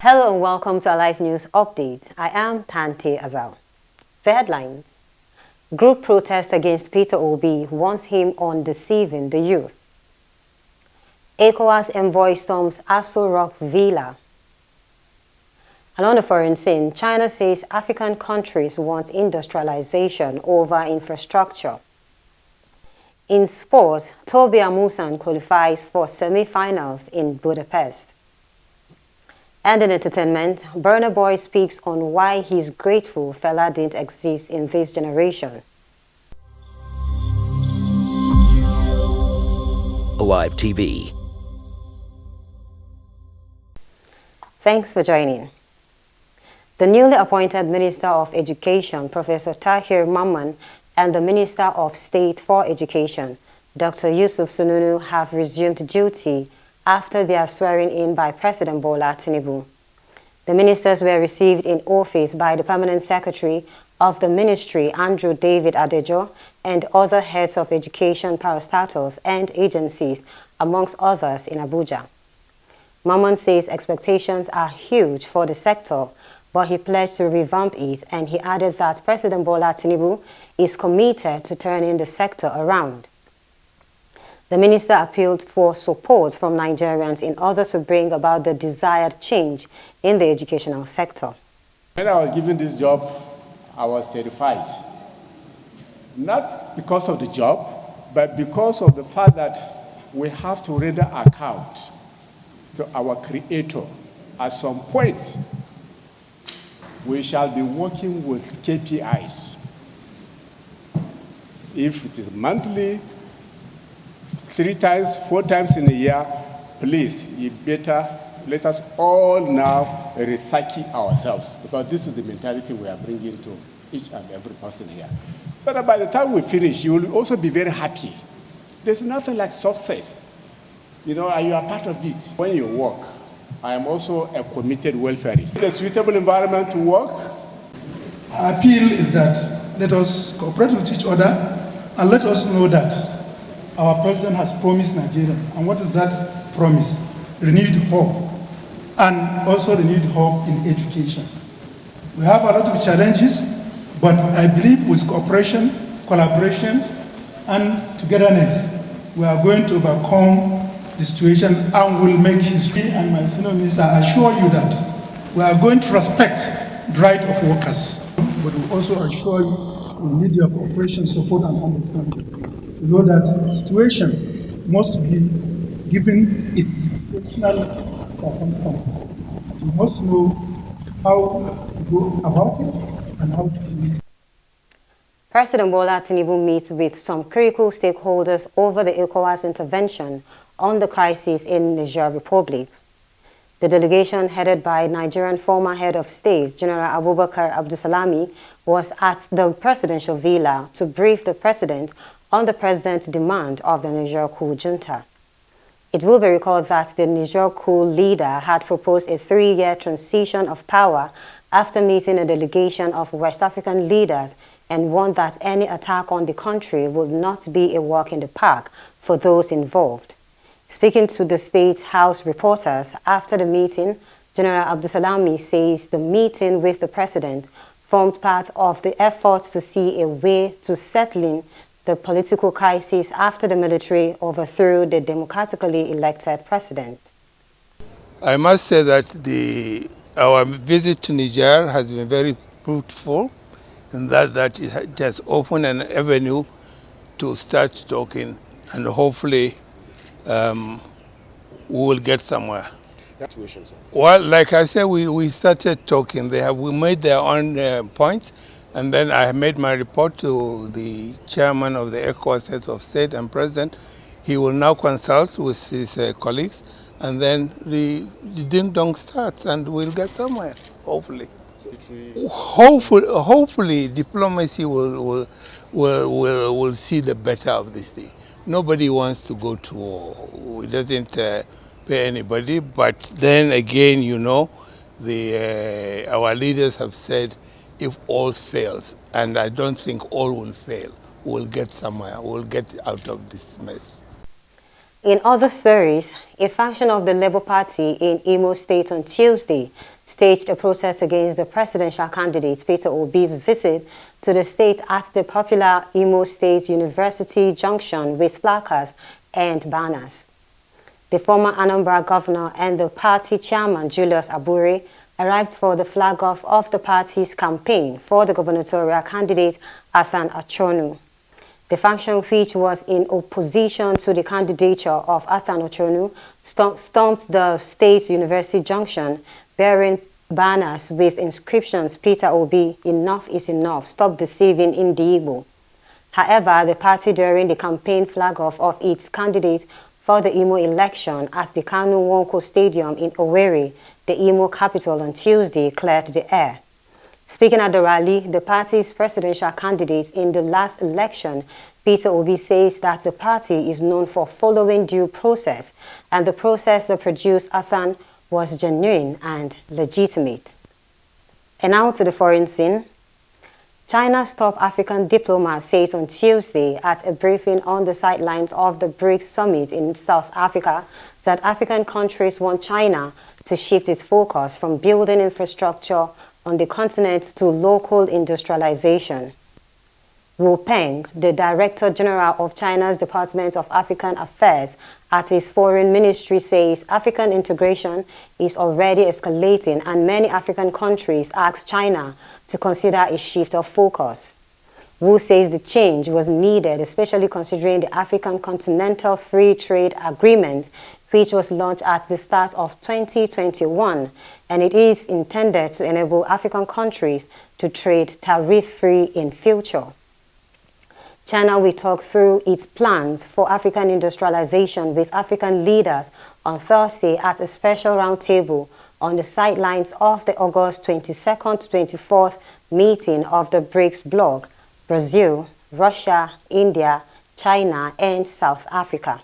Hello and welcome to our live news update. I am Tante Azal. The headlines. Group protest against Peter Obi warns him on deceiving the youth. ECOWAS envoy storms Aso Rock Villa. And on the foreign scene, China says African countries want industrialization over infrastructure. In sport, Toby Amusan qualifies for semi-finals in Budapest. And in entertainment, Burna Boy speaks on why he's grateful Fela didn't exist in this generation. Alive TV. Thanks for joining. The newly appointed Minister of Education, Professor Tahir Mamman, and the Minister of State for Education, Dr. Yusuf Sununu, have resumed duty after their swearing in by President Bola Tinubu. The ministers were received in office by the Permanent Secretary of the Ministry, Andrew David Adejo, and other heads of education parastatals and agencies, amongst others, in Abuja. Mamman says expectations are huge for the sector, but he pledged to revamp it, and he added that President Bola Tinubu is committed to turning the sector around. The minister appealed for support from Nigerians in order to bring about the desired change in the educational sector. When I was given this job, I was terrified. Not because of the job, but because of the fact that we have to render account to our Creator. At some point, we shall be working with KPIs. If it is monthly, 3 times, 4 times in a year, please, you better let us all now recycle ourselves, because this is the mentality we are bringing to each and every person here. So that by the time we finish, you will also be very happy. There's nothing like success, and you are part of it. When you work, I am also a committed welfarist. A suitable environment to work. Our appeal is that let us cooperate with each other and let us know that our president has promised Nigeria. And what is that promise? Renewed hope, and also renewed hope in education. We have a lot of challenges, but I believe with cooperation, collaboration, and togetherness, we are going to overcome the situation and will make history. And my senior minister, I assure you that we are going to respect the right of workers, but we also assure you we need your cooperation, support, and understanding. To know that the situation must be given its situational circumstances. We must know how to go about it and how to do it. President Bola Tinubu meets with some critical stakeholders over the ECOWAS intervention on the crisis in Niger Republic. The delegation, headed by Nigerian former head of state, General Abubakar Abdulsalami, was at the presidential villa to brief the president on the president's demand of the Niger coup junta. It will be recalled that the Niger coup leader had proposed a 3-year transition of power after meeting a delegation of West African leaders, and warned that any attack on the country would not be a walk in the park for those involved. Speaking to the State House reporters after the meeting, General Abdulsalami says the meeting with the president formed part of the efforts to see a way to settling the political crisis after the military overthrew the democratically elected president. I must say that our visit to Niger has been very fruitful, in that it has opened an avenue to start talking, and hopefully we will get somewhere. Well, like I said, we started talking. We made their own points, and then I made my report to the chairman of the ECOWAS heads of state and president. He will now consult with his colleagues, and then the ding-dong starts, and we'll get somewhere, hopefully. Hopefully, diplomacy will see the better of this thing. Nobody wants to go to war. It doesn't pay anybody. But then again, our leaders have said, if all fails, and I don't think all will fail, we'll get somewhere. We'll get out of this mess. In other stories, a faction of the Labour Party in Imo State on Tuesday staged a protest against the presidential candidate Peter Obi's visit to the state at the popular Imo State University Junction with placards and banners. The former Anambra governor and the party chairman Julius Abure arrived for the flag-off of the party's campaign for the gubernatorial candidate Afan Achonu. The faction, which was in opposition to the candidature of Afan Achonu, stormed the state's university junction bearing banners with inscriptions Peter Obi, enough is enough, stop deceiving in the Igbo. However, the party during the campaign flag-off of its candidate for the Imo election at the Kanu Wonko Stadium in Owerri, the Imo capital, on Tuesday, cleared the air. Speaking at the rally, the party's presidential candidate in the last election, Peter Obi, says that the party is known for following due process, and the process that produced Afan was genuine and legitimate. And now to the foreign scene. China's top African diplomat says on Tuesday at a briefing on the sidelines of the BRICS summit in South Africa that African countries want China to shift its focus from building infrastructure on the continent to local industrialization. Wu Peng, the Director General of China's Department of African Affairs at his foreign ministry, says African integration is already escalating and many African countries ask China to consider a shift of focus. Wu says the change was needed, especially considering the African Continental Free Trade Agreement, which was launched at the start of 2021, and it is intended to enable African countries to trade tariff-free in future. China will talk through its plans for African industrialization with African leaders on Thursday at a special roundtable on the sidelines of the August 22nd to 24th meeting of the BRICS bloc: Brazil, Russia, India, China, and South Africa.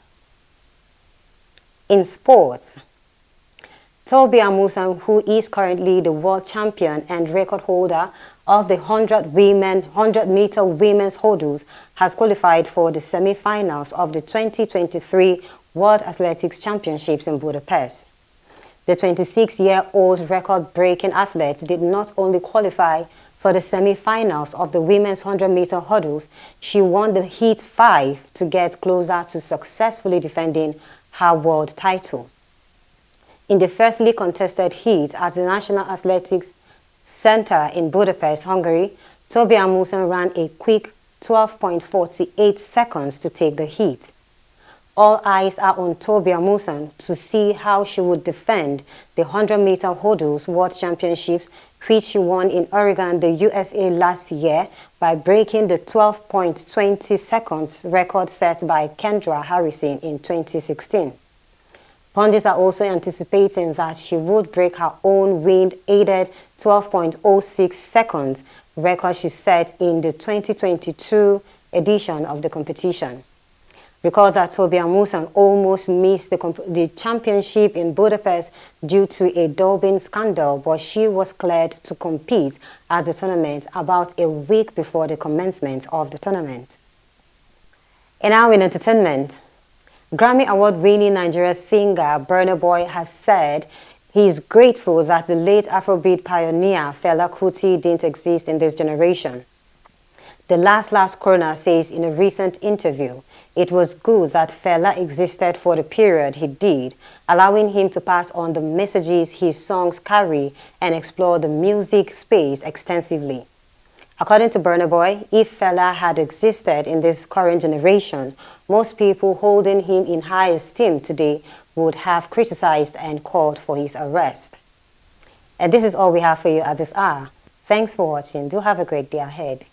In sports, Toby Amusan, who is currently the world champion and record holder of the 100-meter women's hurdles, has qualified for the semi-finals of the 2023 World Athletics Championships in Budapest. The 26-year-old record-breaking athlete did not only qualify for the semi-finals of the women's 100-meter hurdles, she won the heat 5 to get closer to successfully defending her world title. In the firstly contested heat at the National Athletics Center in Budapest, Hungary, Toby Amusan ran a quick 12.48 seconds to take the heat. All eyes are on Toby Amusan to see how she would defend the 100-meter hurdles World Championships, which she won in Oregon, the USA last year by breaking the 12.20 seconds record set by Kendra Harrison in 2016. Pundits are also anticipating that she would break her own wind-aided 12.06 seconds record she set in the 2022 edition of the competition. Recall that Toby Amusan almost missed the championship in Budapest due to a doping scandal, but she was cleared to compete at the tournament about a week before the commencement of the tournament. And now in entertainment, Grammy Award-winning Nigerian singer Burna Boy has said he is grateful that the late Afrobeat pioneer Fela Kuti didn't exist in this generation. The Last Crooner says in a recent interview, it was good that Fela existed for the period he did, allowing him to pass on the messages his songs carry and explore the music space extensively. According to Burna Boy, if Fela had existed in this current generation, most people holding him in high esteem today would have criticized and called for his arrest. And this is all we have for you at this hour. Thanks for watching. Do have a great day ahead.